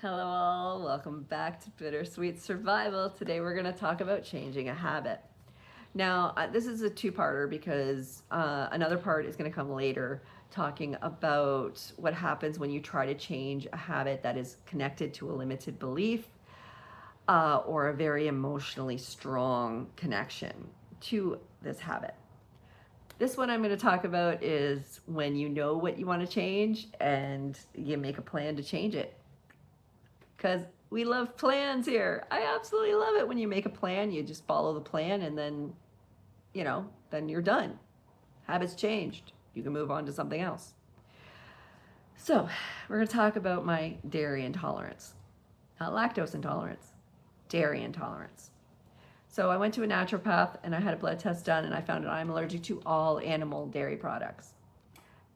Hello, all. Welcome back to Bittersweet Survival. Today, we're going to talk about changing a habit. Now, this is a two-parter because another part is going to come later, talking about what happens when you try to change a habit that is connected to a limited belief or a very emotionally strong connection to this habit. This one I'm going to talk about is when you know what you want to change and you make a plan to change it. Because we love plans here. I absolutely love it when you make a plan, you just follow the plan, and then, then you're done. Habits changed. You can move on to something else. So, we're going to talk about my dairy intolerance. Not lactose intolerance, dairy intolerance. So, I went to a naturopath and I had a blood test done, and I found out I'm allergic to all animal dairy products.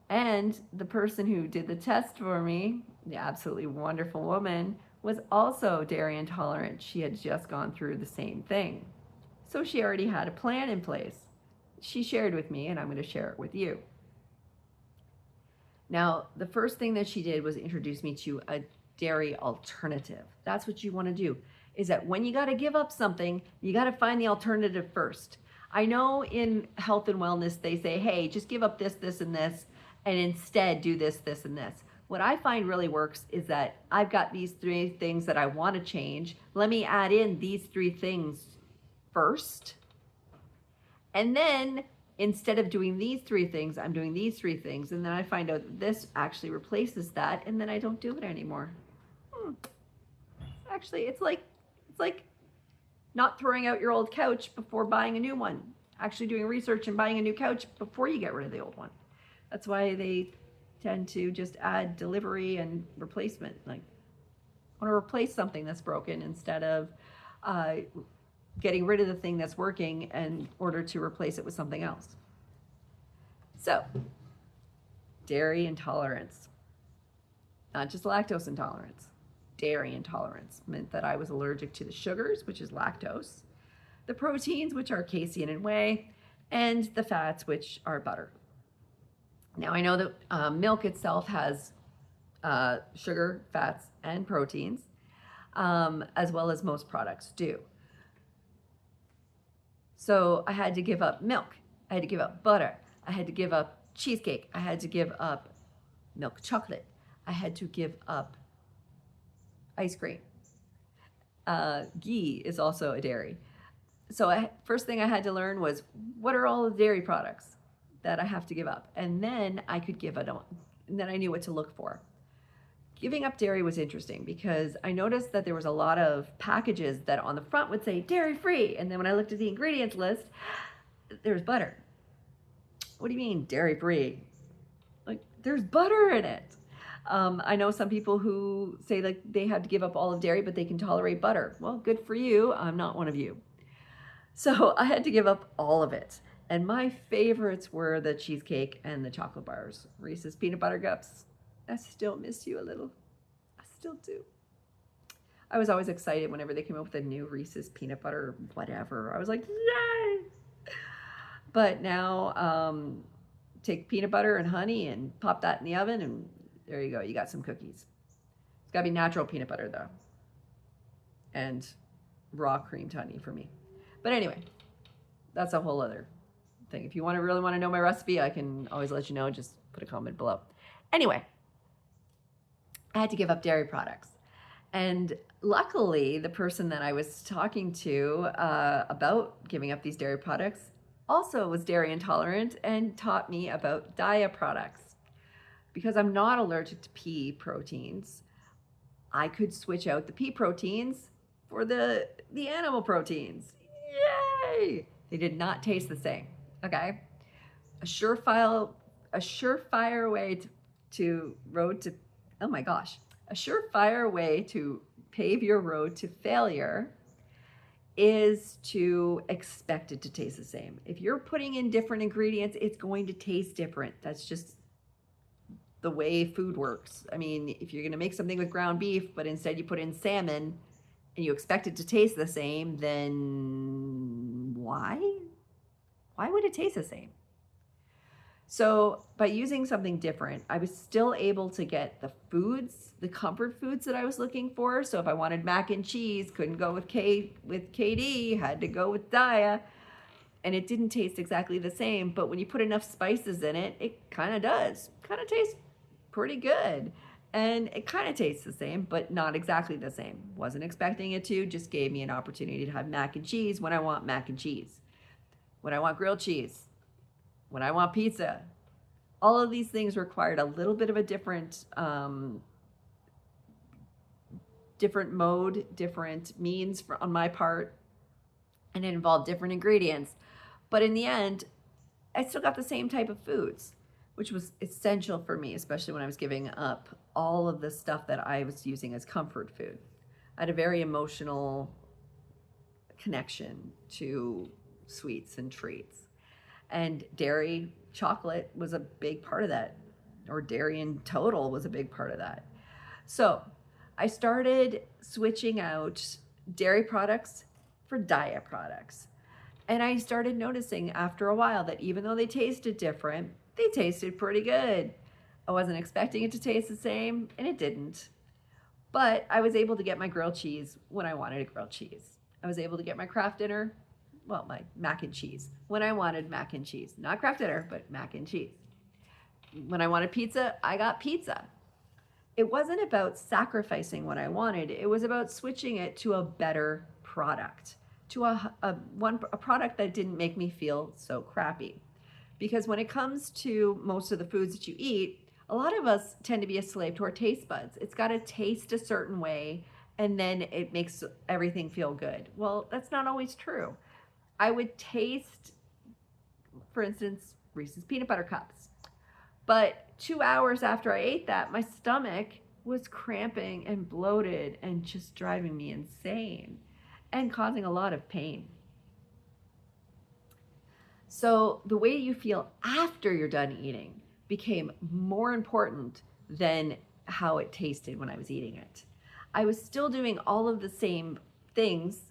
And the person who did the test for me, the absolutely wonderful woman, was also dairy intolerant. She had just gone through the same thing. So she already had a plan in place. She shared with me, and I'm going to share it with you. Now, the first thing that she did was introduce me to a dairy alternative. That's what you want to do, is that when you got to give up something, you got to find the alternative first. I know in health and wellness, they say, hey, just give up this, this, and this, and instead do this, this, and this. What I find really works is that I've got these three things that I want to change. Let me add in these three things first. And then instead of doing these three things, I'm doing these three things. And then I find out that this actually replaces that, and then I don't do it anymore. Actually, it's like not throwing out your old couch before buying a new one. Actually doing research and buying a new couch before you get rid of the old one. That's why they tend to just add delivery and replacement. Like, I want to replace something that's broken instead of getting rid of the thing that's working in order to replace it with something else. So, dairy intolerance, not just lactose intolerance. Dairy intolerance meant that I was allergic to the sugars, which is lactose, the proteins, which are casein and whey, and the fats, which are butter. Now, I know that milk itself has sugar, fats, and proteins, as well as most products do. So I had to give up milk. I had to give up butter. I had to give up cheesecake. I had to give up milk chocolate. I had to give up ice cream. Ghee is also a dairy. So first thing I had to learn was, what are all the dairy products that I have to give up? And then I could give it on. And then I knew what to look for. Giving up dairy was interesting because I noticed that there was a lot of packages that on the front would say dairy free. And then when I looked at the ingredients list, there's butter. What do you mean dairy free? Like, there's butter in it. I know some people who say like they have to give up all of dairy, but they can tolerate butter. Well, good for you. I'm not one of you. So I had to give up all of it. And my favorites were the cheesecake and the chocolate bars. Reese's peanut butter cups. I still miss you a little. I still do. I was always excited whenever they came up with a new Reese's peanut butter whatever. I was like, yay! But now, take peanut butter and honey and pop that in the oven, and there you go. You got some cookies. It's got to be natural peanut butter, though. And raw creamed honey for me. But anyway, that's a whole other thing. If you really want to know my recipe, I can always let you know. Just put a comment below. Anyway, I had to give up dairy products. And luckily, the person that I was talking to about giving up these dairy products also was dairy intolerant and taught me about Daiya products. Because I'm not allergic to pea proteins, I could switch out the pea proteins for the animal proteins. Yay! They did not taste the same, okay? A surefire way a surefire way to pave your road to failure is to expect it to taste the same. If you're putting in different ingredients, it's going to taste different. That's just the way food works. I mean, if you're going to make something with ground beef, but instead you put in salmon and you expect it to taste the same, then why? Why would it taste the same? So by using something different, I was still able to get the foods, the comfort foods that I was looking for. So if I wanted mac and cheese, couldn't go with KD, had to go with Daya, and it didn't taste exactly the same. But when you put enough spices in it, it kind of does. Kind of tastes pretty good. And it kind of tastes the same, but not exactly the same. Wasn't expecting it to, just gave me an opportunity to have mac and cheese when I want mac and cheese, when I want grilled cheese, when I want pizza. All of these things required a little bit of a different mode, different means on my part, and it involved different ingredients. But in the end, I still got the same type of foods, which was essential for me, especially when I was giving up all of the stuff that I was using as comfort food. I had a very emotional connection to sweets and treats. And dairy, chocolate was a big part of that, or dairy in total was a big part of that. So I started switching out dairy products for Daya products. And I started noticing after a while that even though they tasted different, they tasted pretty good. I wasn't expecting it to taste the same, and it didn't. But I was able to get my grilled cheese when I wanted a grilled cheese. I was able to get my Kraft Dinner, well, my mac and cheese, when I wanted mac and cheese. Not Kraft Dinner, but mac and cheese. When I wanted pizza, I got pizza. It wasn't about sacrificing what I wanted. It was about switching it to a better product, to a product that didn't make me feel so crappy. Because when it comes to most of the foods that you eat, a lot of us tend to be a slave to our taste buds. It's got to taste a certain way, and then it makes everything feel good. Well, that's not always true. I would taste, for instance, Reese's peanut butter cups. But 2 hours after I ate that, my stomach was cramping and bloated and just driving me insane and causing a lot of pain. So the way you feel after you're done eating became more important than how it tasted when I was eating it. I was still doing all of the same things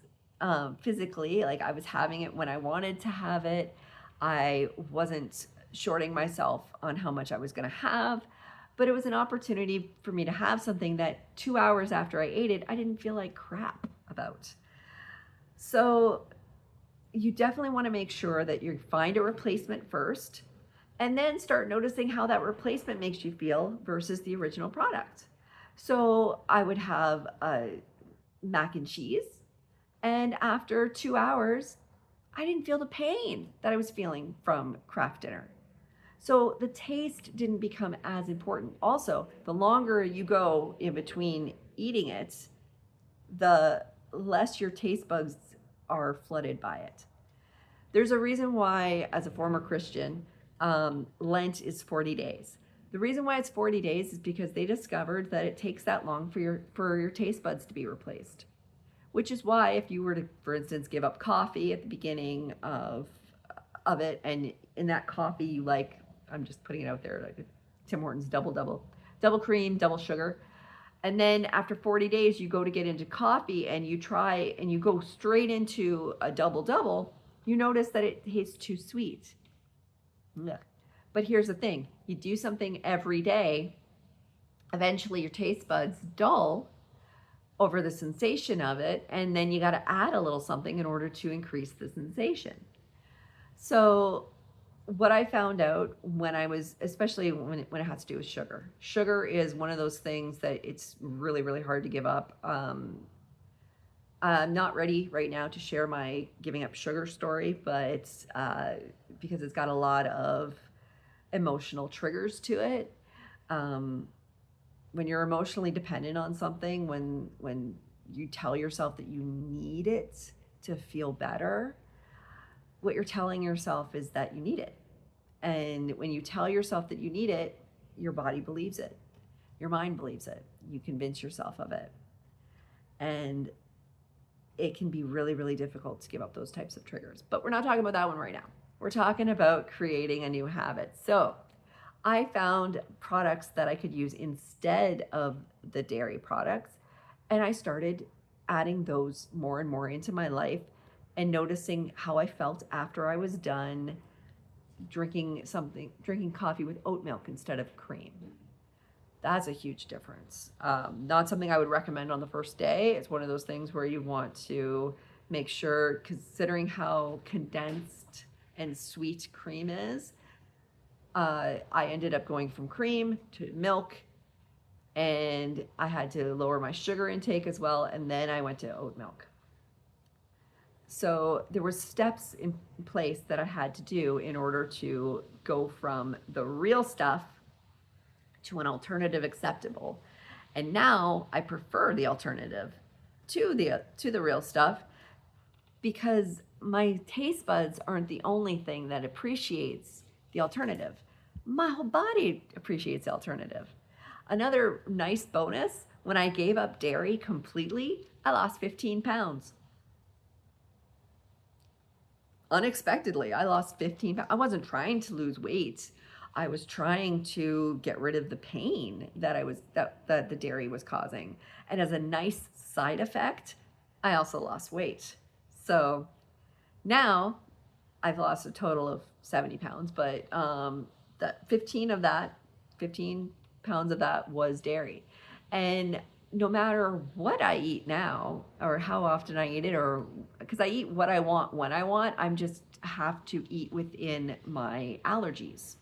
physically, like I was having it when I wanted to have it. I wasn't shorting myself on how much I was going to have, but it was an opportunity for me to have something that 2 hours after I ate it, I didn't feel like crap about. So you definitely want to make sure that you find a replacement first, and then start noticing how that replacement makes you feel versus the original product. So I would have a mac and cheese, and after 2 hours, I didn't feel the pain that I was feeling from Kraft Dinner. So the taste didn't become as important. Also, the longer you go in between eating it, the less your taste buds are flooded by it. There's a reason why, as a former Christian, Lent is 40 days. The reason why it's 40 days is because they discovered that it takes that long for your taste buds to be replaced. Which is why if you were to, for instance, give up coffee at the beginning of it, and in that coffee you like, I'm just putting it out there, like Tim Hortons double cream, double sugar. And then after 40 days, you go to get into coffee and you try and you go straight into a double, you notice that it tastes too sweet. Ugh. But here's the thing, you do something every day, eventually your taste buds dull over the sensation of it, and then you got to add a little something in order to increase the sensation. So what I found out when I was, especially when it has to do with sugar. Sugar is one of those things that it's really, really hard to give up. I'm not ready right now to share my giving up sugar story, but because it's got a lot of emotional triggers to it. When you're emotionally dependent on something, when you tell yourself that you need it to feel better, what you're telling yourself is that you need it. And when you tell yourself that you need it, your body believes it. Your mind believes it. You convince yourself of it. And it can be really, really difficult to give up those types of triggers. But we're not talking about that one right now. We're talking about creating a new habit. So I found products that I could use instead of the dairy products. And I started adding those more and more into my life and noticing how I felt after I was done drinking coffee with oat milk instead of cream. That's a huge difference. Not something I would recommend on the first day. It's one of those things where you want to make sure, considering how condensed and sweet cream is, I ended up going from cream to milk, and I had to lower my sugar intake as well, and then I went to oat milk. So there were steps in place that I had to do in order to go from the real stuff to an alternative acceptable. And now I prefer the alternative to the real stuff, because my taste buds aren't the only thing that appreciates the alternative. My whole body appreciates the alternative. Another nice bonus, when I gave up dairy completely, I lost 15 pounds. Unexpectedly, I lost 15 pounds. I wasn't trying to lose weight. I was trying to get rid of the pain that the dairy was causing. And as a nice side effect, I also lost weight. So now I've lost a total of 70 pounds, but that 15 pounds of that was dairy. And no matter what I eat now, or how often I eat it, or because I eat what I want when I want, I'm just have to eat within my allergies.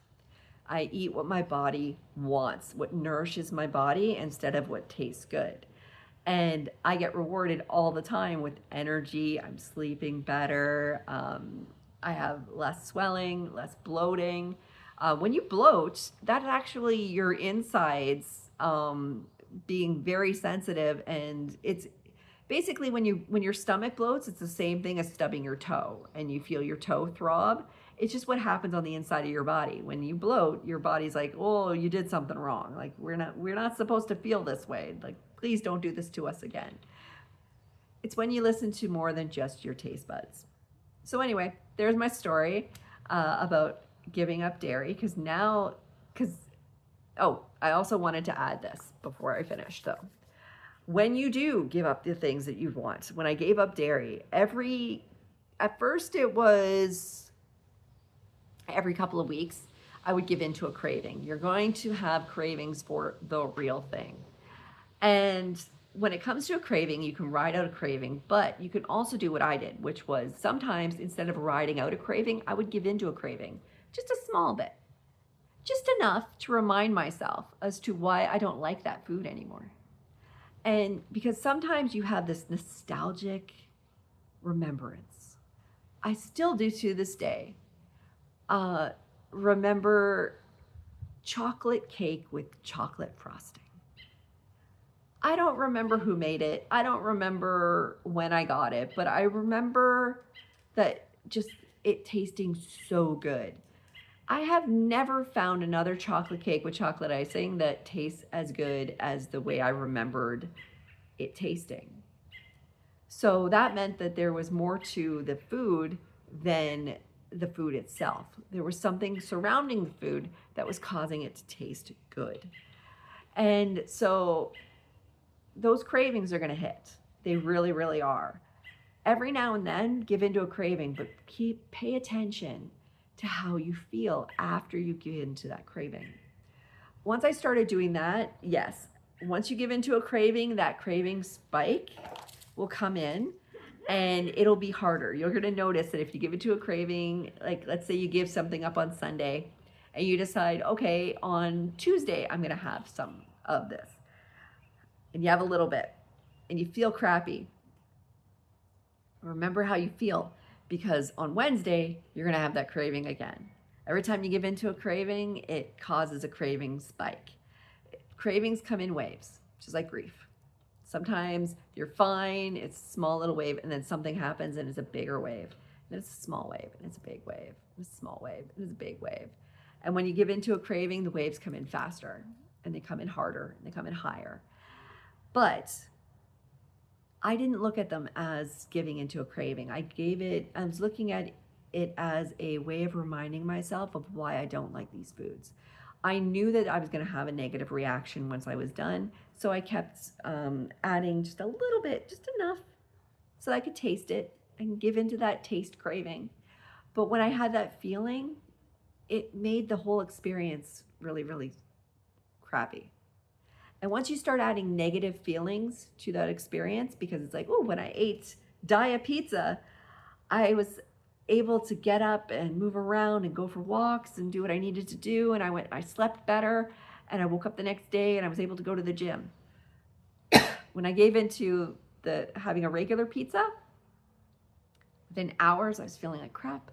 I eat what my body wants, what nourishes my body instead of what tastes good. And I get rewarded all the time with energy. I'm sleeping better. I have less swelling, less bloating. When you bloat, that's actually your insides being very sensitive, and it's basically when your stomach bloats, it's the same thing as stubbing your toe and you feel your toe throb. It's just what happens on the inside of your body. When you bloat, your body's like, oh, you did something wrong. Like, we're not supposed to feel this way. Like, please don't do this to us again. It's when you listen to more than just your taste buds. So anyway, there's my story about giving up dairy. I also wanted to add this before I finish though. When you do give up the things that you want, when I gave up dairy, at first it was every couple of weeks, I would give into a craving. You're going to have cravings for the real thing. And when it comes to a craving, you can ride out a craving, but you can also do what I did, which was sometimes instead of riding out a craving, I would give into a craving, just a small bit, just enough to remind myself as to why I don't like that food anymore. And because sometimes you have this nostalgic remembrance. I still do to this day. Remember chocolate cake with chocolate frosting. I don't remember who made it. I don't remember when I got it, but I remember that just it tasting so good. I have never found another chocolate cake with chocolate icing that tastes as good as the way I remembered it tasting. So that meant that there was more to the food than the food itself. There was something surrounding the food that was causing it to taste good. And so those cravings are going to hit. They really, really are. Every now and then, give into a craving, but pay attention to how you feel after you give into that craving. Once I started doing that, yes, once you give into a craving, that craving spike will come in and it'll be harder. You're going to notice that if you give into a craving, like let's say you give something up on Sunday and you decide, okay, on Tuesday, I'm going to have some of this. And you have a little bit and you feel crappy. Remember how you feel, because on Wednesday, you're going to have that craving again. Every time you give into a craving, it causes a craving spike. Cravings come in waves, just like grief. Sometimes you're fine, it's a small little wave, and then something happens and it's a bigger wave. And it's a small wave, and it's a big wave, and it's a small wave, and it's a big wave. And when you give into a craving, the waves come in faster, and they come in harder, and they come in higher. But I didn't look at them as giving into a craving. I was looking at it as a way of reminding myself of why I don't like these foods. I knew that I was going to have a negative reaction once I was done, so I kept adding just a little bit, just enough, so that I could taste it and give into that taste craving. But when I had that feeling, it made the whole experience really, really crappy. And once you start adding negative feelings to that experience, because it's like, oh, when I ate diet pizza, I was able to get up and move around and go for walks and do what I needed to do. And I slept better, and I woke up the next day and I was able to go to the gym. When I gave into the having a regular pizza, within hours I was feeling like crap.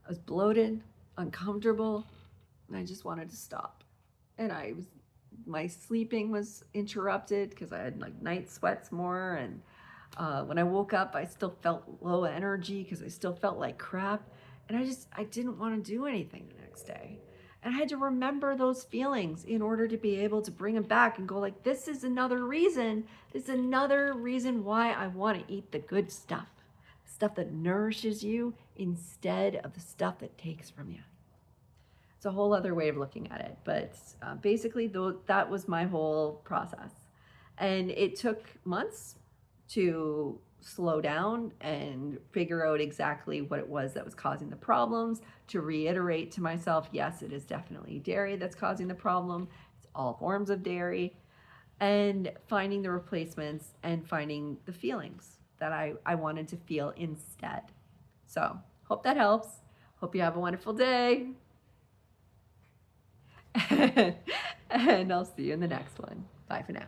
I was bloated, uncomfortable, and I just wanted to stop. And my sleeping was interrupted because I had like night sweats more, and when I woke up, I still felt low energy because I still felt like crap. And I didn't want to do anything the next day. And I had to remember those feelings in order to be able to bring them back and go like, this is another reason. This is another reason why I want to eat the good stuff. Stuff that nourishes you instead of the stuff that takes from you. It's a whole other way of looking at it. But basically, that was my whole process. And it took months to slow down and figure out exactly what it was that was causing the problems, to reiterate to myself, yes, it is definitely dairy that's causing the problem. It's all forms of dairy, and finding the replacements and finding the feelings that I wanted to feel instead. So hope that helps. Hope you have a wonderful day. And I'll see you in the next one. Bye for now.